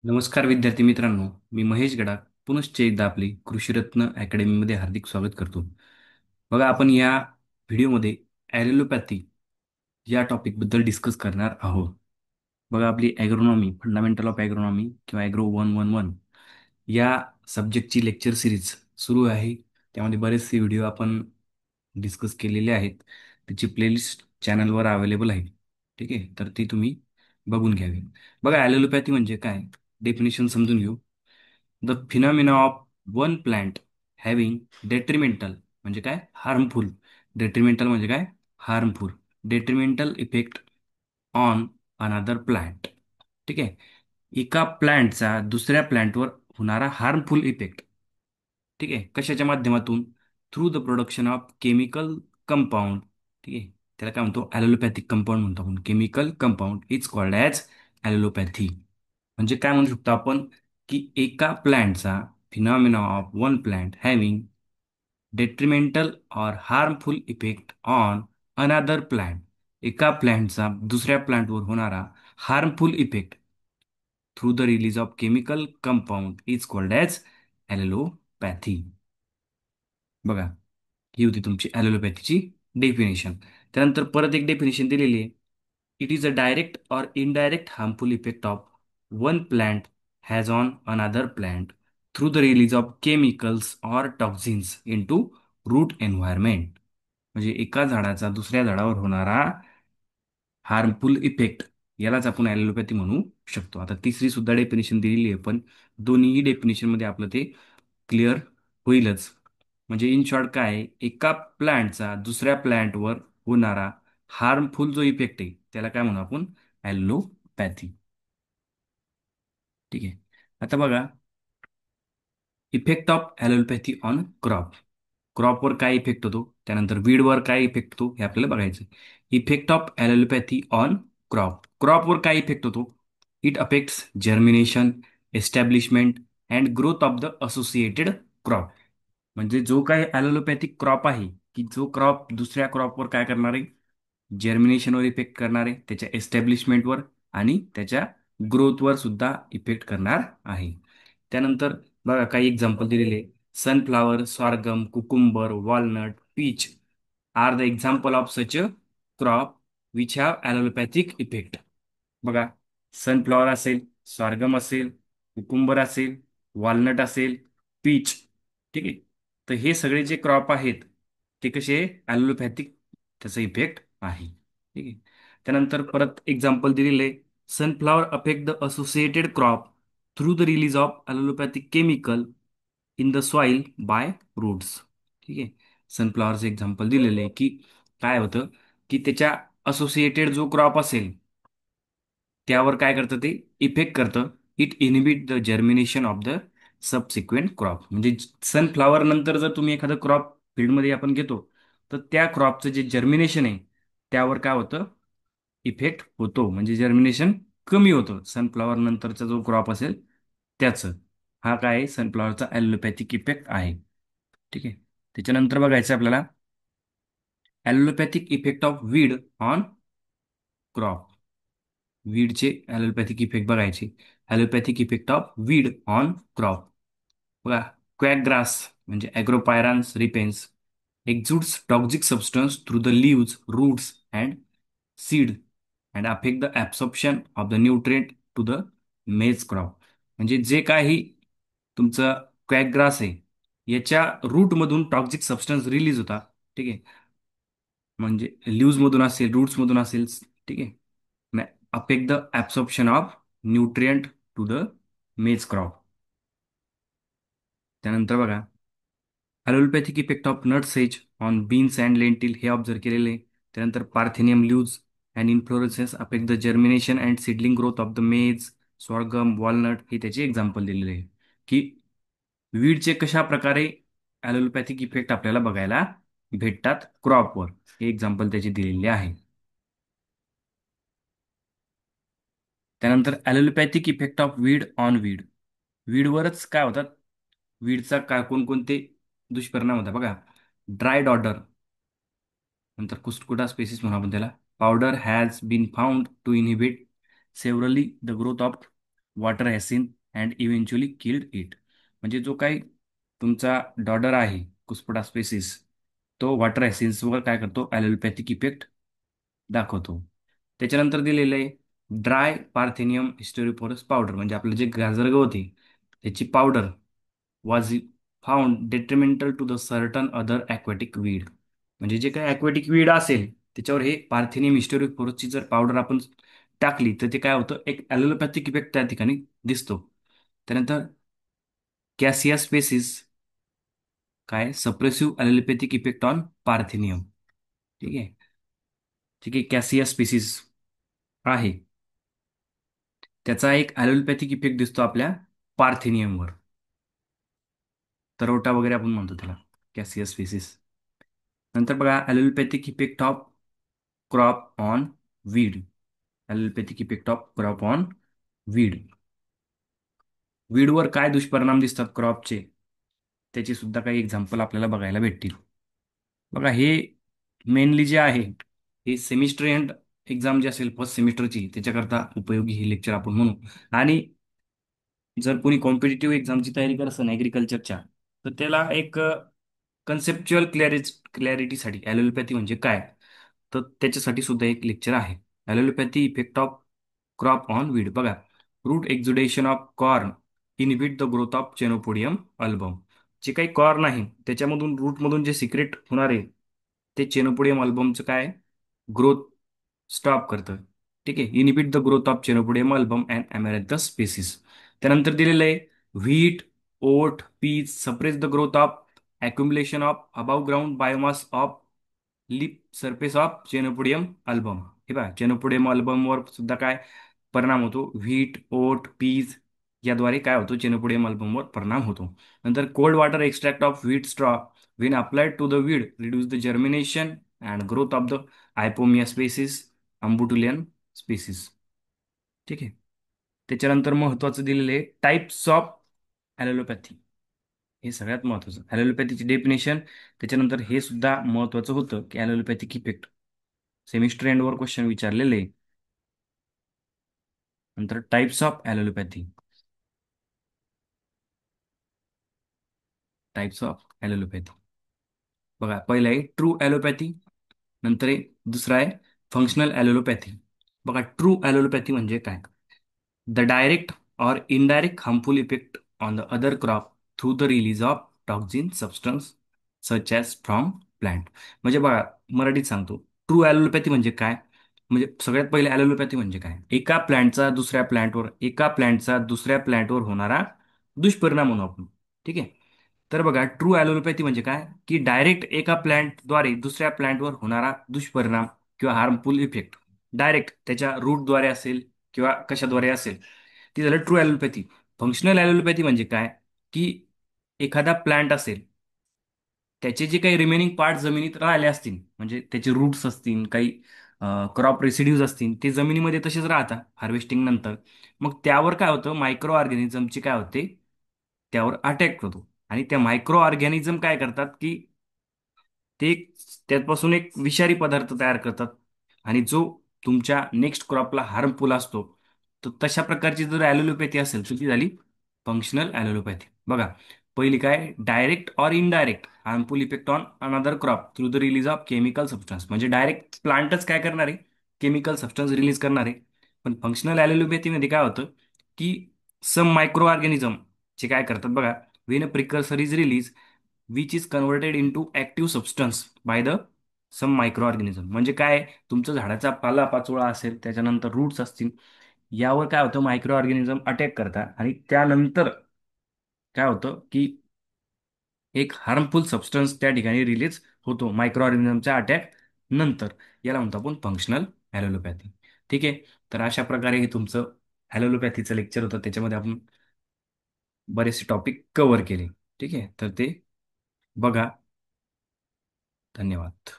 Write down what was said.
नमस्कार विद्यार्थी मित्रांनो, मी महेश गडा पुनश्च एकदा आपले कृषीरत्न अकॅडमीमध्ये हार्दिक स्वागत करतो. बघा आपण या व्हिडिओमध्ये ॲलोपॅथी या टॉपिकबद्दल डिस्कस करणार आहोत. बघा आपली ॲग्रोनॉमी फंडामेंटल ऑफ ॲग्रोनॉमी किंवा ॲग्रो 111 या सब्जेक्टची लेक्चर सिरीज सुरू आहे. त्यामध्ये बरेचसे व्हिडिओ आपण डिस्कस केलेले आहेत. त्याची प्लेलिस्ट चॅनलवर अवेलेबल आहे. ठीक आहे, तर ती तुम्ही बघून घ्यावी. बघा ॲलोपॅथी म्हणजे काय, डेफिनेशन समजून घेऊ. The phenomena of one plant having डेट्रिमेंटल म्हणजे काय, हार्मफुल. डेट्रिमेंटल म्हणजे काय, harmful. डेट्रिमेंटल effect on another plant. ठीक आहे, एका प्लांटचा दुसऱ्या प्लांटवर होणारा हार्मफुल इफेक्ट. ठीक आहे, कशाच्या माध्यमातून? Through the production of chemical compound. ठीक आहे, त्याला काय म्हणतो, ॲलोपॅथिक कंपाऊंड म्हणतो आपण. Chemical compound is called as allelopathy. म्हणजे काय म्हणू शकतो आपण, की एका प्लांटचा phenomena of one plant having detrimental or harmful effect on another plant. एका प्लांटचा दुसऱ्या प्लांटवर होणारा harmful effect through the release of chemical compound is called as allelopathy. बघा, ही होती तुमची ॲलोपॅथीची डेफिनेशन. त्यानंतर परत एक डेफिनेशन दिलेली आहे. It is a direct or indirect harmful effect of one plant has on another plant through the release of chemicals or toxins into root environment. म्हणजे एका झाडाचा दुसऱ्या झाडावर होणारा हार्मफुल इफेक्ट, यालाच आपण ॲलोपॅथी म्हणू शकतो. आता तिसरी सुद्धा डेफिनेशन दिलेली आहे, पण दोन्ही डेफिनेशनमध्ये आपलं ते क्लिअर होईलच. म्हणजे इन शॉर्ट काय आहे, एका प्लांटचा दुसऱ्या प्लांटवर होणारा हार्मफुल जो इफेक्ट आहे त्याला काय म्हणू आपण, ॲलोपॅथी. ठीक आहे, आता बघा, effect of allelopathy on crop. क्रॉपवर काय इफेक्ट होतो, त्यानंतर वीडवर काय इफेक्ट होतो हे आपल्याला बघायचं. Effect of allelopathy on crop. क्रॉपवर काय इफेक्ट होतो? It affects germination, establishment and growth of the associated crop. म्हणजे जो काही ॲलोपॅथिक क्रॉप आहे, की जो क्रॉप दुसऱ्या क्रॉपवर काय करणार आहे, जर्मिनेशनवर इफेक्ट करणार आहे, त्याच्या एस्टॅब्लिशमेंटवर आणि त्याच्या ग्रोथवर सुद्धा इफेक्ट करणार आहे. त्यानंतर बघा काही एक्झाम्पल दिलेले. Sunflower, sorghum, cucumber, walnut, peach are the example of such a crop which have allopathic effect. बघा, सनफ्लॉवर असेल, सॉर्गम असेल, कुकुंबर असेल, वॉलनट असेल, पीच. ठीक आहे, तर हे सगळे जे क्रॉप आहेत ते कसे ॲलोपॅथिक, त्याचा इफेक्ट आहे. ठीक आहे, त्यानंतर परत एक्झाम्पल दिलेले. Sunflower affect the associated crop through the release of allopathic chemical in the soil by roots. ठीक आहे, सनफ्लॉवरचे एक्झाम्पल दिलेले आहे, की काय होतं, की त्याच्या असोसिएटेड जो क्रॉप असेल त्यावर काय करतं, ते इफेक्ट करतं. It inhibit the germination of the subsequent crop. म्हणजे सनफ्लावर नंतर जर तुम्ही एखादं क्रॉप फील्डमध्ये आपण घेतो, तर त्या क्रॉपचं जे जर्मिनेशन आहे त्यावर काय होतं, इफेक्ट होतो. म्हणजे जर्मिनेशन कमी होतं सनफ्लावर नंतरचा जो क्रॉप असेल त्याचं. हा काय आहे, सनफ्लावरचा ॲलोपॅथिक इफेक्ट आहे. ठीक आहे, त्याच्यानंतर बघायचं आपल्याला allopathic effect of weed on crop. वीडचे ॲलोपॅथिक इफेक्ट बघायचे. Allopathic effect of weed on crop. बघा, क्वॅक ग्रास म्हणजे agropyron repens exudes toxic substance through the leaves, roots and seed and affect the absorption of the nutrient to the maize crop. म्हणजे जे काही तुमचं क्वॅक grass आहे याच्या रूटमधून toxic substance release होता. ठीक आहे, म्हणजे लीव्समधून असेल, रूट्समधून असेल. ठीक आहे, affect the absorption of nutrient to the maize crop. त्यानंतर बघा, ॲलोपॅथिक इफेक्ट ऑफ नट सेज ऑन बीन्स अँड लेंटिल हे ऑब्झर्व केलेले आहे. त्यानंतर parthenium leaves and inflorescences affect the germination and seedling growth of the maize, sorghum, walnut हे त्याचे example दिलेले आहे. की वीडचे कशा प्रकारे ॲलोपॅथिक इफेक्ट आपल्याला बघायला भेटतात क्रॉपवर, हे एक्झाम्पल त्याचे दिलेले आहे. त्यानंतर allopathic effect of weed on weed. वीडवरच काय होतात, वीडचा काय कोणकोणते दुष्परिणाम होतात बघा. ड्राय डॉटर, नंतर कुस्कुटा स्पेसिस म्हणून आपण त्याला. Powder has been found to inhibit severely the growth of water hyacinth and eventually killed it. म्हणजे जो काही तुमचा डॉडर आहे कुस्पडा स्पेसिस, तो वॉटर हॅसिन्सवर काय करतो, ॲलोपॅथिक इफेक्ट दाखवतो. त्याच्यानंतर दिलेलं आहे ड्राय पार्थेनियम हिस्टेरिपोरस पावडर, म्हणजे आपलं जे गाजर गवत आहे त्याची powder was found detrimental to the certain other aquatic weed. म्हणजे जे काही ॲक्वॅटिक वीड असेल त्याच्यावर हे पार्थेनियम हिस्टेरिपोरसची जर पावडर आपण टाकली तर ते काय होतं, एक ॲलोपॅथिक इफेक्ट त्या ठिकाणी दिसतो. त्यानंतर कॅसिया स्पेसिस काय सप्रेसिव्ह ॲलोपॅथिक इफेक्ट ऑन पार्थेनियम. ठीक आहे. ठीक आहे, कॅसिया स्पेसिस आहे त्याचा एक ॲलोपॅथिक इफेक्ट दिसतो आपल्या पार्थेनियमवर. तरवटा वगैरे आपण म्हणतो त्याला कॅसिया स्पेसिस. नंतर बघा allopathic effect of crop on weed. Allopathic effect of crop on weed. वीडवर काय दुष्परिणाम दिसतात क्रॉपचे, त्याची सुद्धा काही एक्झाम्पल आपल्याला बघायला भेटतील. बघा हे मेनली जे आहे हे सेमिस्टर एंड एक्झाम जे असेल फर्स्ट सेमिस्टरची त्याच्याकरता उपयोगी हे लेक्चर आपण म्हणू. आणि जर कोणी कॉम्पिटिटिव्ह एक्झामची तयारी करत असेल ॲग्रिकल्चरच्या, तर त्याला एक कन्सेप्च्युअल क्लॅरिटीसाठी ॲलोपॅथी म्हणजे काय, तर त्याच्यासाठी सुद्धा एक लेक्चर आहे. Allopathy effect of crop on weed. बघा root exudation of corn inhibit the growth of chenopodium album. जे काही कॉर्न आहे त्याच्यामधून रूटमधून जे सिक्रेट होणार आहे ते चेनोपोडियम अल्बमचं काय ग्रोथ स्टॉप करतं. ठीक आहे. Inhibit the growth of chenopodium album and amaranthus species. त्यानंतर दिलेलं आहे wheat, oat, peas suppress the growth of accumulation of above ground biomass of lip surface of chenopodium album. हे पहा चेनोपोडियम अल्बमवर सुद्धा काय परिणाम होतो, व्हीट, ओट, पीज याद्वारे काय होतो चेनोपोडियम अल्बमवर परिणाम होतो. नंतर cold water extract of wheat straw when applied to the weed reduce the germination and growth of the hypomia species, आंबुटुलियन स्पीसीज. ठीक आहे. त्याच्यानंतर महत्वाचं दिलेलं आहे टाइप्स ऑफ ॲलोपॅथी. हे सगळ्यात महत्वाचं ॲलोपॅथीची डेफिनेशन. त्याच्यानंतर हे सुद्धा महत्वाचं होतं की ॲलोपॅथिक इफेक्ट सेमिस्टर एंडवर क्वेश्चन विचारलेले आहे. नंतर types of allopathy. Types of allopathy बघा पहिलं आहे ट्रू ॲलोपॅथी. नंतर आहे दुसरा आहे फंक्शनल ॲलोपॅथी. बघा ट्रू ॲलोपॅथी म्हणजे काय, the direct or indirect harmful effect on the other crop through the release of toxin substance such as from plant. म्हणजे बघा मराठीत सांगतो ट्रू ॲलोपॅथी म्हणजे काय. म्हणजे सगळ्यात पहिले ॲलोपॅथी म्हणजे काय, एका प्लांटचा दुसऱ्या प्लांटवर होणारा दुष्परिणाम म्हणू आपण. ठीक आहे. तर बघा ट्रू ॲलोपॅथी म्हणजे काय की डायरेक्ट एका प्लांटद्वारे दुसऱ्या प्लांटवर होणारा दुष्परिणाम किंवा हार्मफुल इफेक्ट डायरेक्ट त्याच्या रूटद्वारे असेल किंवा कशाद्वारे असेल, ती झालं ट्रू ॲलोपॅथी. फंक्शनल ॲलोपॅथी म्हणजे काय की एखादा प्लांट असेल त्याचे जे काही रिमेनिंग पार्ट जमिनीत राहिले असतील, म्हणजे त्याचे रूट्स असतील काही क्रॉप रेसिड्यूज असतील ते जमिनीमध्ये तसेच राहतात हार्वेस्टिंग नंतर. मग त्यावर काय होतं मायक्रो ऑर्गॅनिझमची काय होते त्यावर अटॅक होतो. आणि त्या मायक्रो ऑर्गॅनिझम काय करतात की ते त्यापासून एक विषारी पदार्थ तयार करतात आणि जो तुमच्या नेक्स्ट क्रॉपला हार्मफुल असतो. तर तशा प्रकारची जर ॲलोपॅथी असेल तर ती झाली फंक्शनल ॲलोपॅथी. बघा पहिली काय direct or indirect harmful effect on another crop through the release of chemical substance. म्हणजे डायरेक्ट प्लांटच काय करणार आहे केमिकल सबस्टन्स रिलीज करणार आहे. पण फंक्शनल ॲलोपॅथीमध्ये काय होतं की सम मायक्रो ऑर्गॅनिझम जे काय करतात बघा when a precursor is release which is converted into active substance by the some microorganism. म्हणजे काय तुमचं झाडाचा पाला पाचोळा असेल त्याच्यानंतर रूट्स असतील यावर काय होतं मायक्रो ऑर्गॅनिझम अटॅक करतात आणि त्यानंतर काय होतं की एक हार्मफुल सबस्टन्स त्या ठिकाणी रिलीज होतो मायक्रो ऑर्गॅनिझमच्या अटॅक नंतर. याला म्हणतो आपण फंक्शनल ॲलोपॅथी. ठीक आहे. तर अशा प्रकारे हे तुमचं ॲलोपॅथीचं लेक्चर होतं, त्याच्यामध्ये आपण बरेचसे टॉपिक कव्हर केले. ठीक आहे. तर ते बघा. धन्यवाद.